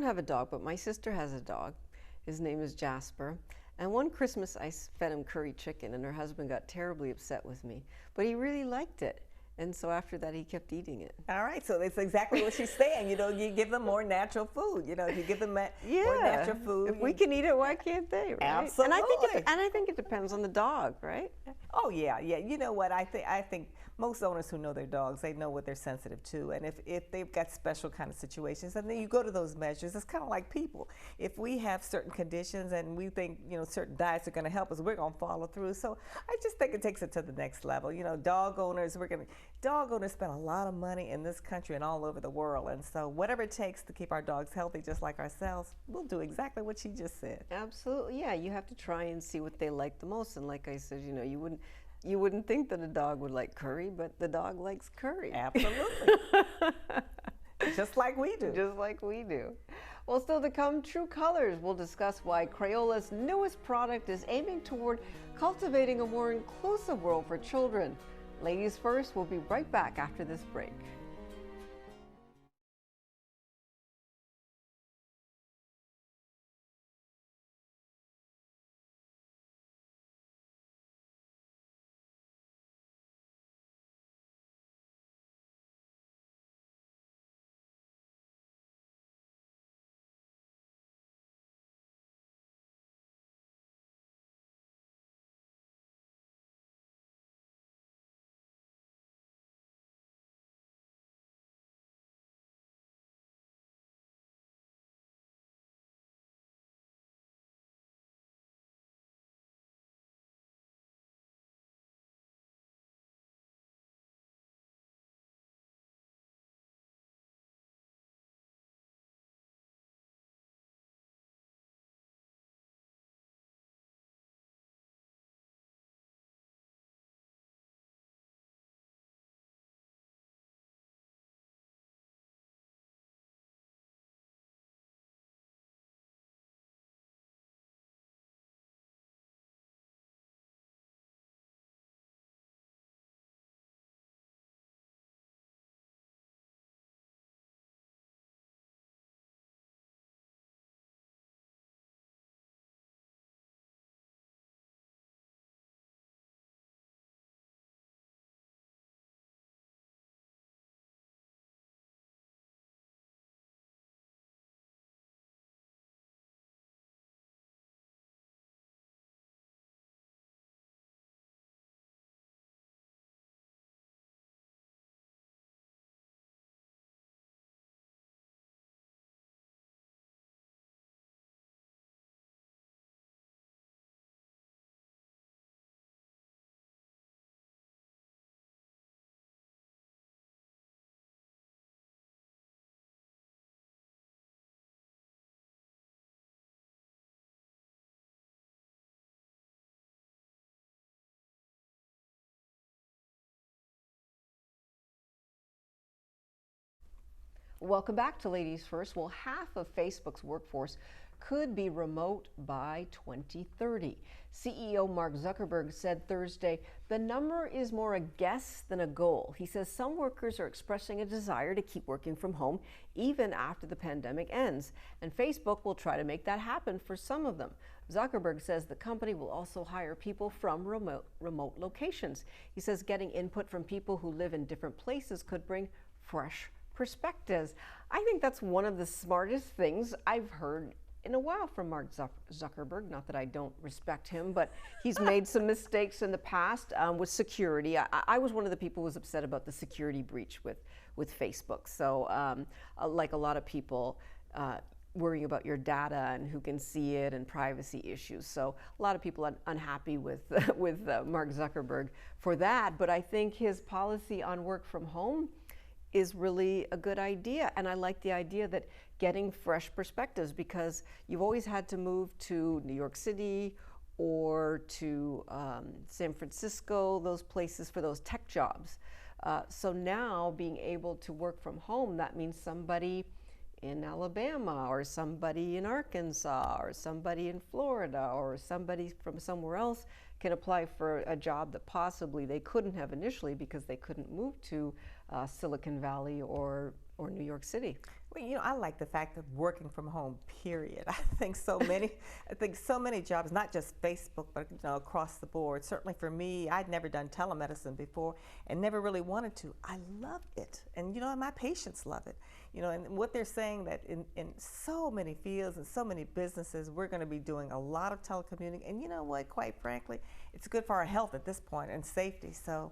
have a dog, but my sister has a dog. His name is Jasper. And one Christmas I fed him curry chicken and her husband got terribly upset with me. But he really liked it. And so after that, he kept eating it. All right, so that's exactly what she's saying. You know, you give them more natural food. You know, if you give them more natural food. If we can eat it, why can't they, right? Absolutely. And I think it depends on the dog, right? Oh, yeah. You know what, I think most owners who know their dogs, they know what they're sensitive to. And if they've got special kind of situations, and then you go to those measures. It's kind of like people. If we have certain conditions and we think, you know, certain diets are going to help us, we're going to follow through. So I just think it takes it to the next level. You know, dog owners spend a lot of money in this country and all over the world. And so whatever it takes to keep our dogs healthy, just like ourselves, we'll do exactly what she just said. Absolutely, yeah. You have to try and see what they like the most. And like I said, you know, you wouldn't think that a dog would like curry, but the dog likes curry. Absolutely. Just like we do. Just like we do. Well, still to come, True Colors will discuss why Crayola's newest product is aiming toward cultivating a more inclusive world for children. Ladies First, we'll be right back after this break. Welcome back to Ladies First. Well, half of Facebook's workforce could be remote by 2030. CEO Mark Zuckerberg said Thursday the number is more a guess than a goal. He says some workers are expressing a desire to keep working from home even after the pandemic ends, and Facebook will try to make that happen for some of them. Zuckerberg says the company will also hire people from remote locations. He says getting input from people who live in different places could bring fresh perspectives. I think that's one of the smartest things I've heard in a while from Mark Zuckerberg. Not that I don't respect him, but he's made some mistakes in the past with security. I was one of the people who was upset about the security breach with Facebook. So like a lot of people, worrying about your data and who can see it and privacy issues. So a lot of people are unhappy with Mark Zuckerberg for that. But I think his policy on work from home is really a good idea. And I like the idea that getting fresh perspectives, because you've always had to move to New York City or to San Francisco, those places for those tech jobs. So now being able to work from home, that means somebody in Alabama or somebody in Arkansas or somebody in Florida or somebody from somewhere else can apply for a job that possibly they couldn't have initially because they couldn't move to Silicon Valley or New York City. Well, I like the fact of working from home. Period. I think so many jobs, not just Facebook, but across the board. Certainly for me, I'd never done telemedicine before, and never really wanted to. I love it, and my patients love it. And what they're saying that in so many fields and so many businesses, we're going to be doing a lot of telecommuting. And you know what? Quite frankly, it's good for our health at this point and safety. So,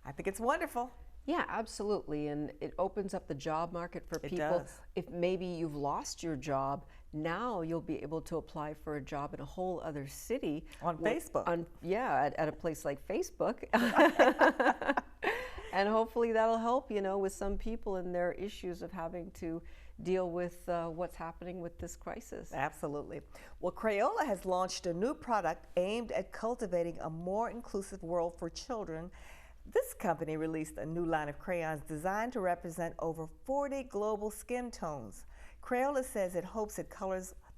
I think it's wonderful. Yeah, absolutely. And it opens up the job market for It people. does. If maybe you've lost your job, now you'll be able to apply for a job in a whole other city. On Facebook. At a place like Facebook. And hopefully that'll help, with some people and their issues of having to deal with what's happening with this crisis. Absolutely. Well, Crayola has launched a new product aimed at cultivating a more inclusive world for children. This company released a new line of crayons designed to represent over 40 global skin tones. Crayola says it hopes that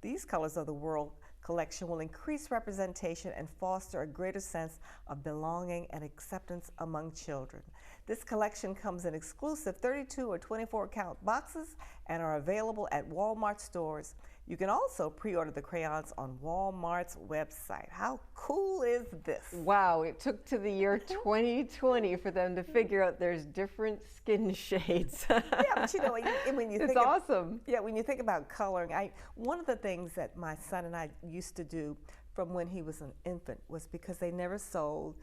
these colors of the world collection will increase representation and foster a greater sense of belonging and acceptance among children. This collection comes in exclusive 32 or 24 count boxes and are available at Walmart stores. You can also pre-order the crayons on Walmart's website. How cool is this? Wow, it took to the year 2020 for them to figure out there's different skin shades. Yeah, but when you It's think awesome. Yeah, when you think about coloring, one of the things that my son and I used to do from when he was an infant was because they never sold,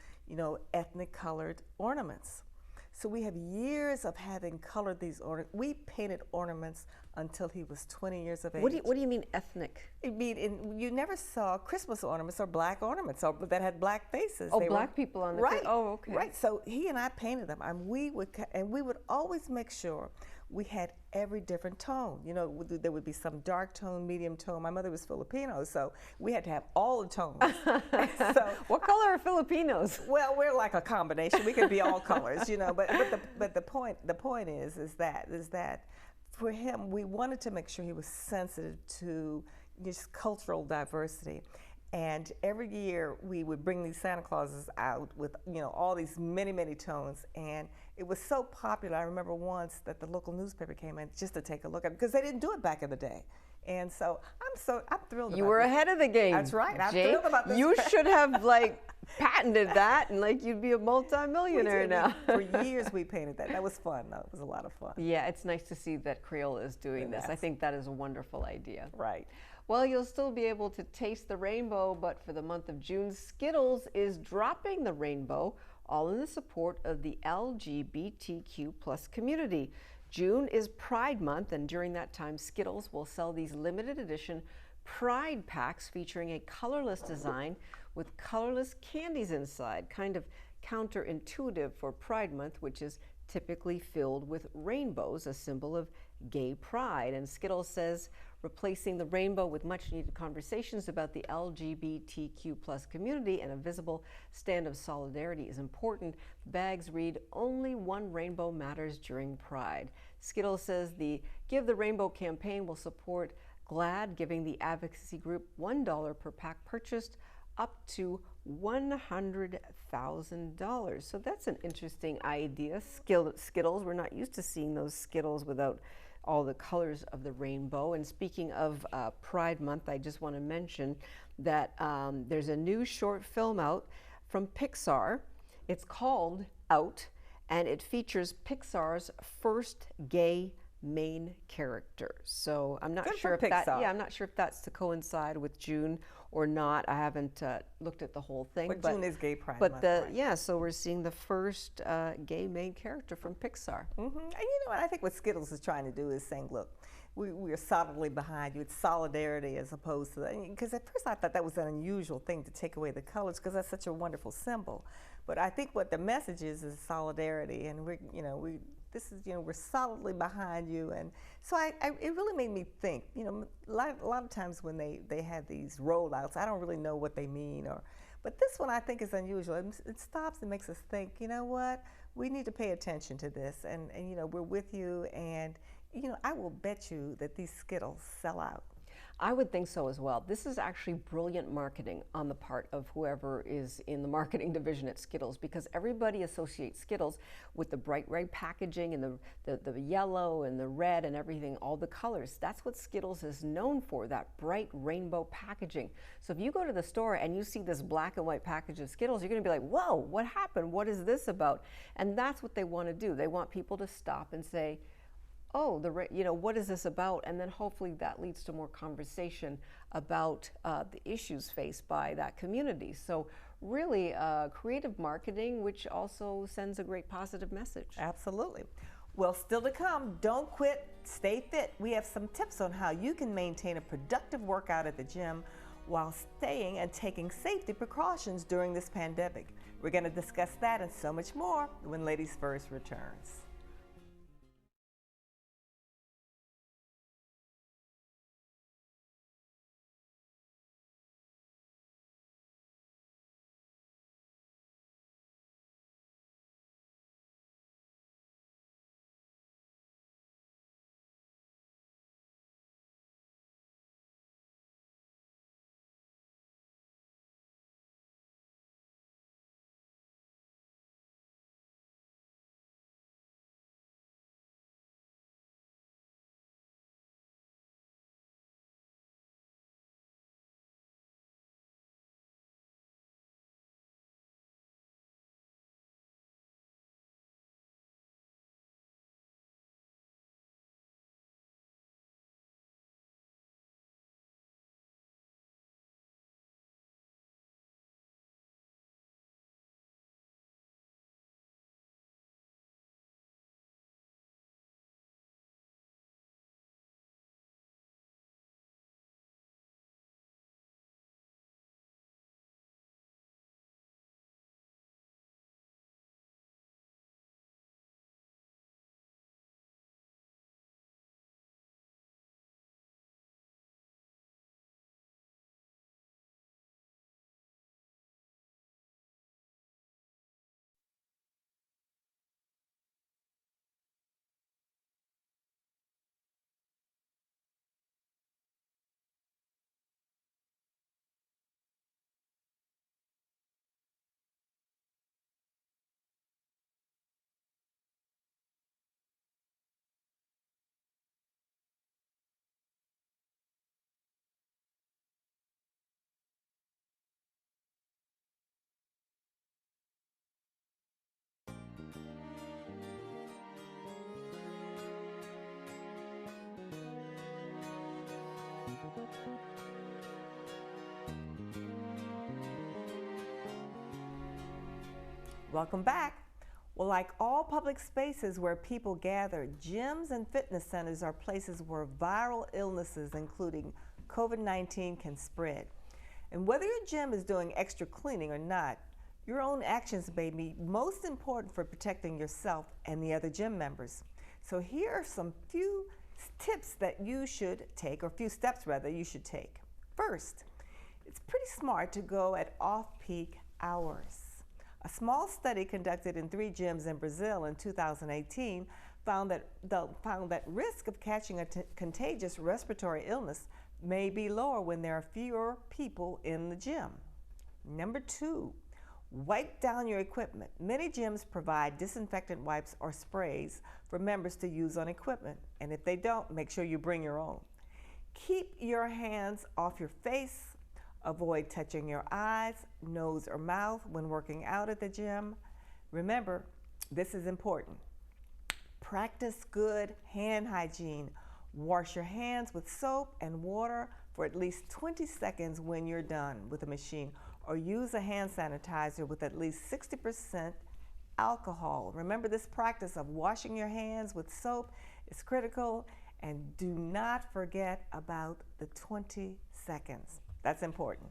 ethnic colored ornaments. So we have years of having colored these ornaments. We painted ornaments until he was 20 years of age. What do you mean ethnic? You never saw Christmas ornaments or black ornaments that had black faces. Oh, black people on the right. Oh, okay. Right. So he and I painted them, and we would always make sure we had every different tone. There would be some dark tone, medium tone. My mother was Filipino, so we had to have all the tones. So, what color are Filipinos? well, we're like a combination. We could be all colors, But the point is that for him, we wanted to make sure he was sensitive to just cultural diversity. And every year we would bring these Santa Clauses out with, all these many, many tones. And it was so popular. I remember once that the local newspaper came in just to take a look at it because they didn't do it back in the day. And so I'm thrilled about You were this. ahead of the game. That's right. I'm Jake. thrilled about this. You should have patented that, and you'd be a multimillionaire now. For years we painted that. That was fun. That was a lot of fun. Yeah, it's nice to see that Crayola is doing this. I think that is a wonderful idea. Right. Well, you'll still be able to taste the rainbow, but for the month of June, Skittles is dropping the rainbow, all in the support of the LGBTQ plus community. June is Pride Month, and during that time, Skittles will sell these limited edition Pride packs featuring a colorless design with colorless candies inside, kind of counterintuitive for Pride Month, which is typically filled with rainbows, a symbol of gay pride. And Skittles says replacing the rainbow with much needed conversations about the LGBTQ plus community and a visible stand of solidarity is important. The bags read, "Only one rainbow matters during Pride." Skittles says the Give the Rainbow campaign will support GLAAD, giving the advocacy group $1 per pack purchased up to $100,000. So that's an interesting idea. Skittles, we're not used to seeing those Skittles without all the colors of the rainbow. And speaking of Pride Month, I just want to mention that there's a new short film out from Pixar. It's called Out, and it features Pixar's first gay main character. So I'm not Good sure for if that, Pixar. I'm not sure if that's to coincide with June or not. I haven't looked at the whole thing. But June is Gay Pride But Month, the right. yeah, so we're seeing the first gay main character from Pixar. And what I think what Skittles is trying to do is saying, look, we are solidly behind you. It's solidarity as opposed to, because at first I thought that was an unusual thing to take away the colors because that's such a wonderful symbol. But I think what the message is solidarity, and we're solidly behind you. And so it really made me think, a lot of times when they have these rollouts, I don't really know what they mean, but this one I think is unusual. It stops and makes us think, you know what, we need to pay attention to this, and we're with you, and I will bet you that these Skittles sell out. I would think so as well. This is actually brilliant marketing on the part of whoever is in the marketing division at Skittles, because everybody associates Skittles with the bright red packaging and the yellow and the red and everything, all the colors. That's what Skittles is known for, that bright rainbow packaging. So if you go to the store and you see this black and white package of Skittles, you're going to be like, whoa, what happened? What is this about? And that's what they want to do. They want people to stop and say, oh, what is this about? And then hopefully that leads to more conversation about the issues faced by that community. So really creative marketing, which also sends a great positive message. Absolutely. Well, still to come, don't quit, stay fit. We have some tips on how you can maintain a productive workout at the gym while staying and taking safety precautions during this pandemic. We're going to discuss that and so much more when Ladies First returns. Welcome back. Well, like all public spaces where people gather, gyms and fitness centers are places where viral illnesses, including COVID-19, can spread. And whether your gym is doing extra cleaning or not, your own actions may be most important for protecting yourself and the other gym members. So here are some few tips that you should take, or few steps rather, you should take. First, it's pretty smart to go at off-peak hours. A small study conducted in 3 gyms in Brazil in 2018 found that risk of catching a contagious respiratory illness may be lower when there are fewer people in the gym. Number 2, wipe down your equipment. Many gyms provide disinfectant wipes or sprays for members to use on equipment, and if they don't, make sure you bring your own. Keep your hands off your face. Avoid touching your eyes, nose, or mouth when working out at the gym. Remember, this is important. Practice good hand hygiene. Wash your hands with soap and water for at least 20 seconds when you're done with the machine, or use a hand sanitizer with at least 60% alcohol. Remember, this practice of washing your hands with soap is critical, and do not forget about the 20 seconds. That's important.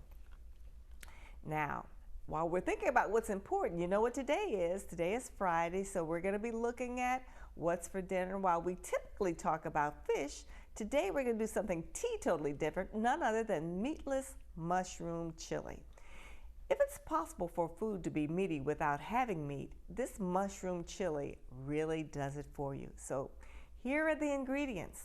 Now, while we're thinking about what's important, you know what today is? Today is Friday, so we're going to be looking at what's for dinner. While we typically talk about fish, today we're going to do something totally different, none other than meatless mushroom chili. If it's possible for food to be meaty without having meat, this mushroom chili really does it for you. So here are the ingredients: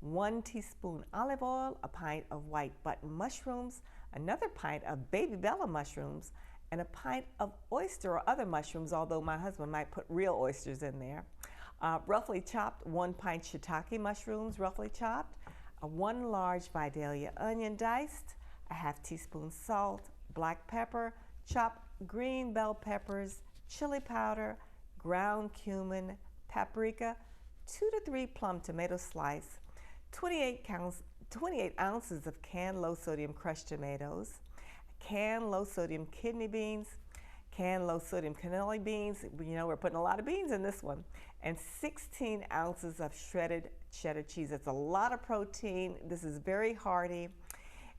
1 teaspoon olive oil, a pint of white button mushrooms, another pint of baby bella mushrooms, and a pint of oyster or other mushrooms, although my husband might put real oysters in there. Roughly chopped 1 pint shiitake mushrooms, roughly chopped, 1 large Vidalia onion diced, a half teaspoon salt, black pepper, chopped green bell peppers, chili powder, ground cumin, paprika, 2 to 3 plum tomato slice, 28 ounces of canned low sodium crushed tomatoes, canned low sodium kidney beans, canned low sodium cannoli beans. You know, we're putting a lot of beans in this one, and 16 ounces of shredded cheddar cheese. It's a lot of protein. This is very hearty.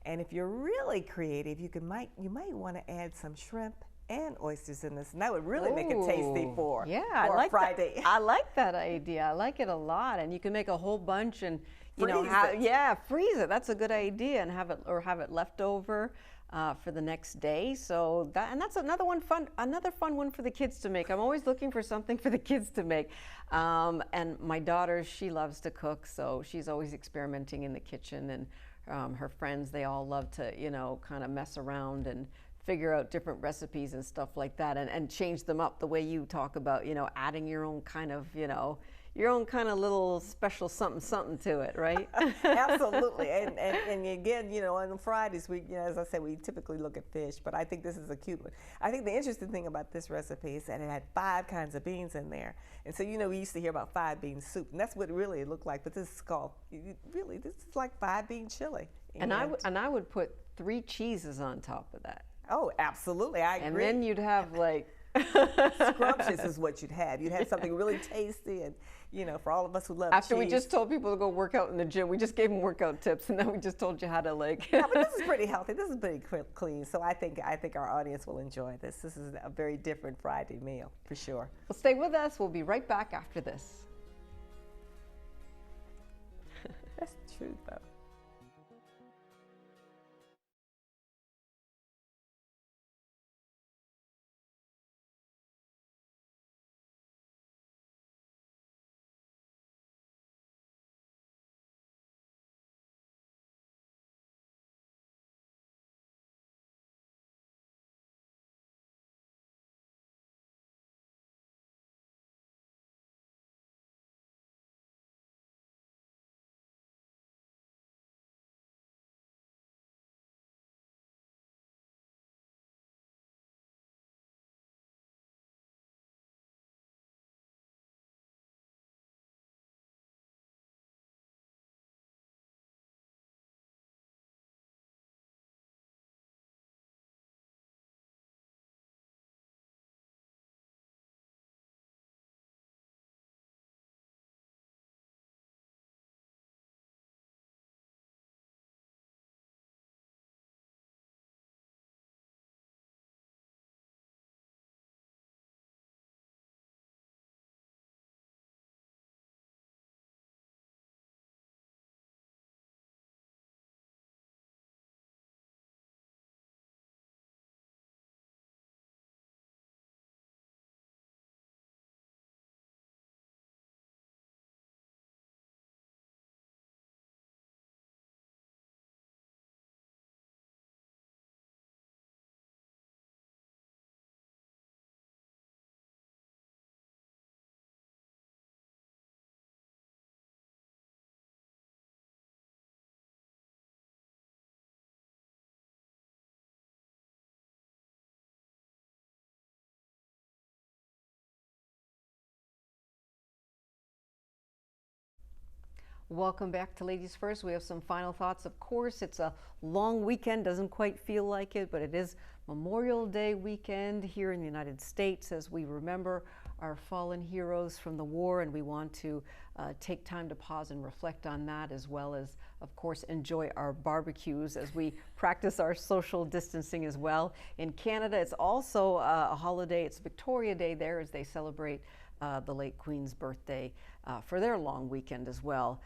And if you're really creative, you might want to add some shrimp and oysters in this, and that would really make it tasty for I like Friday. That. I like that idea. I like it a lot, and you can make a whole bunch and freeze it. That's a good idea, and have it left over for the next day. So that's another fun one for the kids to make. I'm always looking for something for the kids to make. And my daughter, she loves to cook, so she's always experimenting in the kitchen, and her friends, they all love to, kind of mess around and figure out different recipes and stuff like that, and change them up the way you talk about, adding your own kind of, little special something to it, right? Absolutely. And again, on Fridays, we, as I said, we typically look at fish, but I think this is a cute one. I think the interesting thing about this recipe is that it had 5 kinds of beans in there. And so, we used to hear about 5-bean soup, and that's what it really looked like, but this is called, this is like 5-bean chili. And I would put 3 cheeses on top of that. Oh, absolutely, I agree. And then you'd have like scrumptious is what you'd have. You'd have something really tasty, and for all of us who love After cheese. we just told people to go work out in the gym, we just gave them workout tips, and then we just told you how to Yeah, but this is pretty healthy. This is pretty clean. So I think our audience will enjoy this. This is a very different Friday meal for sure. Well, stay with us. We'll be right back after this. That's the truth, though. Welcome back to Ladies First. We have some final thoughts. Of course, it's a long weekend, doesn't quite feel like it, but it is Memorial Day weekend here in the United States as we remember our fallen heroes from the war, and we want to take time to pause and reflect on that, as well as, of course, enjoy our barbecues as we practice our social distancing as well. In Canada, it's also a holiday. It's Victoria Day there as they celebrate the late Queen's birthday for their long weekend as well.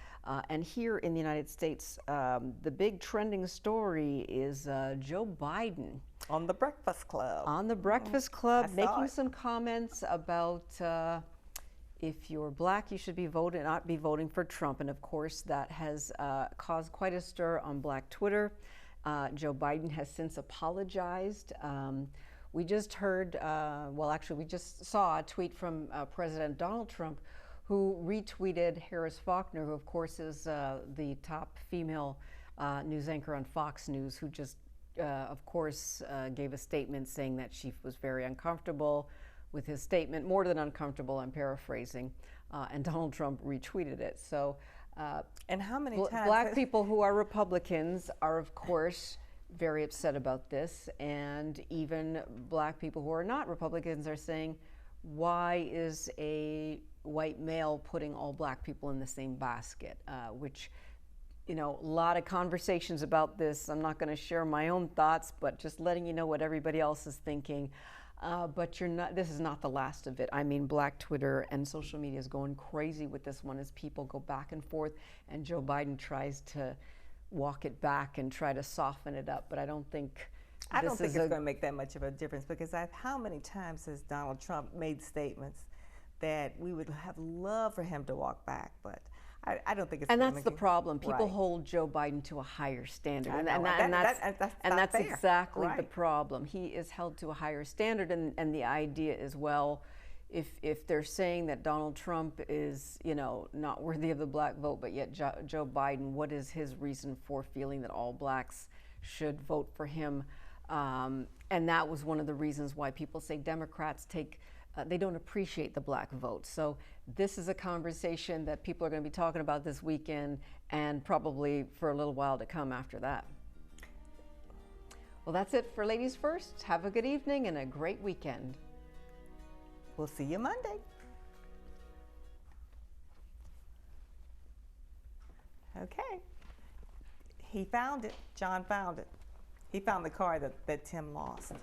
And here in the United States, the big trending story is Joe Biden. On the Breakfast Club. On the Breakfast Club, making some comments about if you're black, you should be not be voting for Trump. And of course, that has caused quite a stir on black Twitter. Joe Biden has since apologized. We just heard, well, actually, we just saw a tweet from President Donald Trump, who retweeted Harris Faulkner, who, of course, is the top female news anchor on Fox News, who just, of course, gave a statement saying that she was very uncomfortable with his statement, more than uncomfortable, I'm paraphrasing, and Donald Trump retweeted it. So, and how many times black people who are Republicans are, of course, very upset about this, and even black people who are not Republicans are saying, why is a white male putting all black people in the same basket? Which, you know, a lot of conversations about this. I'm not going to share my own thoughts, but just letting you know what everybody else is thinking. But this is not the last of it. I mean, black Twitter and social media is going crazy with this one as people go back and forth, and Joe Biden tries to walk it back and try to soften it up. But I don't think it's going to make that much of a difference, because how many times has Donald Trump made statements that we would have loved for him to walk back, but I don't think it's. And that's the problem. People hold Joe Biden to a higher standard, and that's exactly the problem. He is held to a higher standard, and the idea is, well, if they're saying that Donald Trump is, you know, not worthy of the black vote, but yet Joe Biden, what is his reason for feeling that all blacks should vote for him? And that was one of the reasons why people say Democrats they don't appreciate the black vote. So this is a conversation that people are going to be talking about this weekend, and probably for a little while to come after that. Well, that's it for Ladies First. Have a good evening and a great weekend. We'll see you Monday. Okay. He found it. John found it. He found the car that Tim lost.